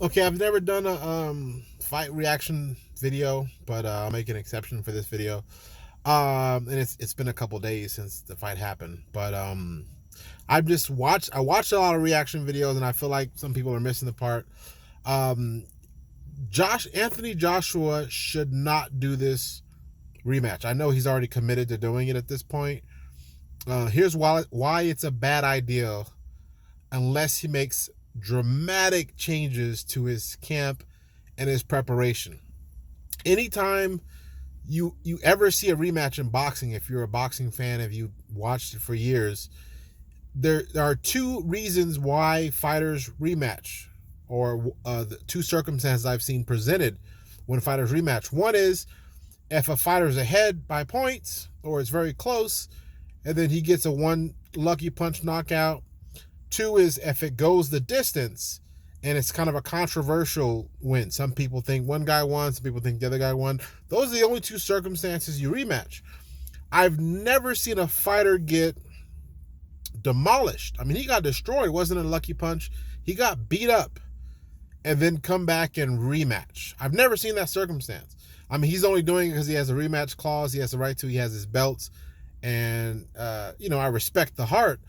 Okay, I've never done a fight reaction video, but I'll make an exception for this video. And it's been a couple days since the fight happened, but I watched a lot of reaction videos, and I feel like some people are missing the part. Um, Anthony Joshua should not do this rematch. I know he's already committed to doing it at this point. Here's why it's a bad idea unless he makes dramatic changes to his camp and his preparation. Anytime you ever see a rematch in boxing, if you're a boxing fan, if you watched it for years, there are two reasons why fighters rematch, or the two circumstances I've seen presented when fighters rematch. One is if a fighter's ahead by points or it's very close, and then he gets a one lucky punch knockout. Two is if it goes the distance and it's kind of a controversial win. Some people think one guy won, some people think the other guy won. Those are the only two circumstances you rematch. I've never seen a fighter get demolished. I mean, he got destroyed. It wasn't a lucky punch. He got beat up and then come back and rematch. I've never seen that circumstance. I mean, he's only doing it because he has a rematch clause. He has the right to. He has his belts. And, I respect the heart.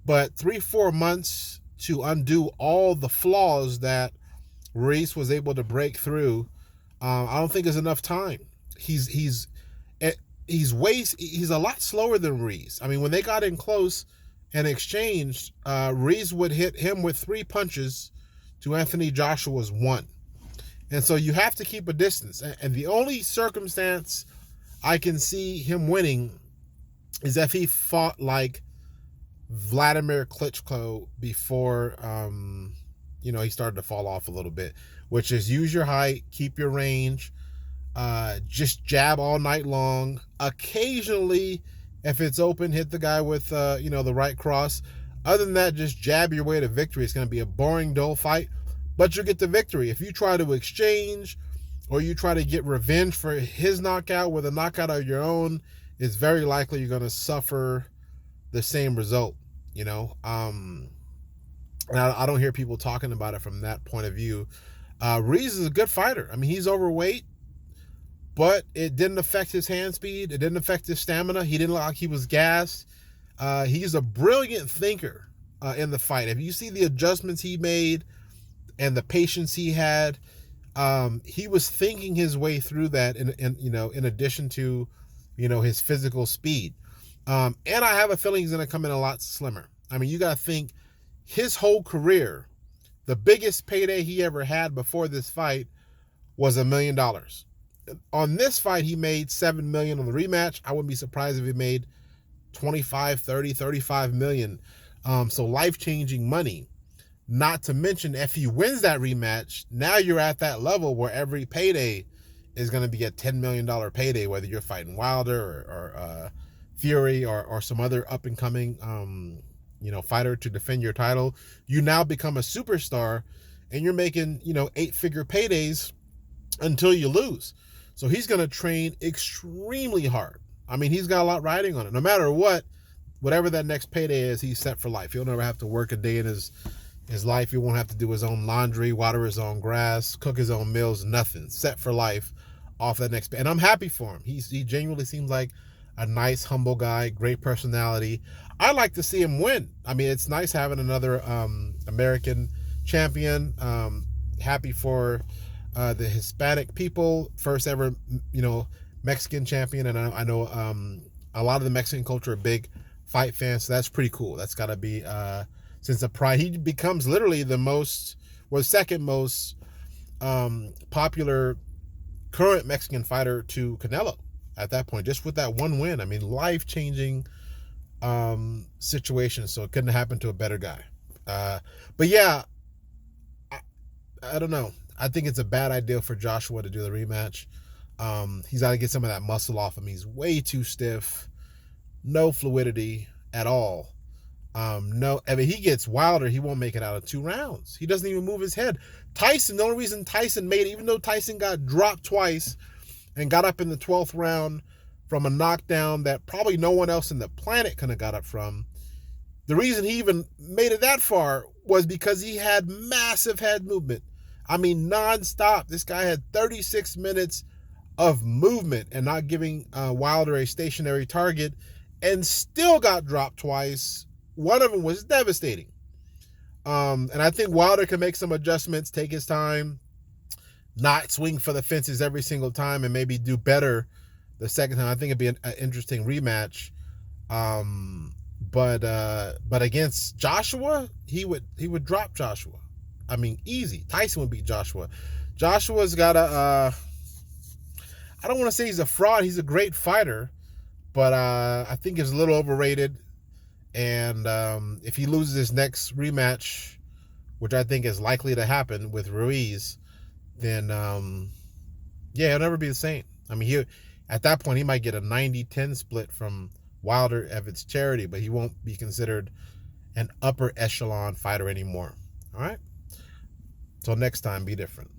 But 3-4 months to undo all the flaws that Reese was able to break through, I don't think is enough time. He's a lot slower than Reese. I mean, when they got in close and exchanged, Reese would hit him with 3 punches to Anthony Joshua's 1. And so you have to keep a distance. And the only circumstance I can see him winning is if he fought like Vladimir Klitschko before he started to fall off a little bit, which is use your height, keep your range, just jab all night long. Occasionally, if it's open, hit the guy with the right cross. Other than that, just jab your way to victory. It's going to be a boring, dull fight, but you'll get the victory. If you try to exchange or you try to get revenge for his knockout with a knockout of your own, it's very likely you're going to suffer the same result. And I don't hear people talking about it from that point of view. Reese is a good fighter. I mean, he's overweight, but it didn't affect his hand speed. It didn't affect his stamina. He didn't look like he was gassed. He's a brilliant thinker in the fight. If you see the adjustments he made and the patience he had, he was thinking his way through that in addition to, his physical speed. And I have a feeling he's going to come in a lot slimmer. I mean, you got to think his whole career, the biggest payday he ever had before this fight was $1 million. On this fight, he made $7 million on the rematch. I wouldn't be surprised if he made 25, 30, 35 million. So life-changing money. Not to mention, if he wins that rematch, now you're at that level where every payday is going to be a $10 million payday, whether you're fighting Wilder or Fury or some other up-and-coming fighter to defend your title. You now become a superstar, and you're making 8-figure paydays until you lose. So he's going to train extremely hard. I mean, he's got a lot riding on it. No matter what, whatever that next payday is, he's set for life. He'll never have to work a day in his life. He won't have to do his own laundry, water his own grass, cook his own meals, nothing. Set for life off that next pay. And I'm happy for him. He genuinely seems like a nice, humble guy, great personality. I like to see him win. I mean, it's nice having another American champion. Happy for the Hispanic people, first ever, Mexican champion. And I know a lot of the Mexican culture are big fight fans, so that's pretty cool. That's got to be, since the pride, he becomes literally second most popular current Mexican fighter to Canelo at that point, just with that one win. I mean, life-changing situation, so it couldn't happen to a better guy. But yeah, I don't know. I think it's a bad idea for Joshua to do the rematch. He's got to get some of that muscle off him. He's way too stiff, no fluidity at all. No, I mean, he gets Wilder, he won't make it out of 2 rounds. He doesn't even move his head. Tyson, the only reason Tyson made it, even though Tyson got dropped twice and got up in the 12th round from a knockdown that probably no one else in the planet could have got up from, the reason he even made it that far was because he had massive head movement. I mean, nonstop. This guy had 36 minutes of movement and not giving Wilder a stationary target, and still got dropped twice. One of them was devastating. And I think Wilder can make some adjustments, take his time, not swing for the fences every single time, and maybe do better the second time. I think it'd be an interesting rematch. But against Joshua, he would drop Joshua. I mean, easy. Tyson would beat Joshua. Joshua's got a I don't want to say he's a fraud. He's a great fighter, but I think he's a little overrated. And if he loses his next rematch, which I think is likely to happen with Ruiz, then yeah, he'll never be the same. I mean, at that point, he might get a 90-10 split from Wilder if it's charity, but he won't be considered an upper echelon fighter anymore. All right? Till next time, be different.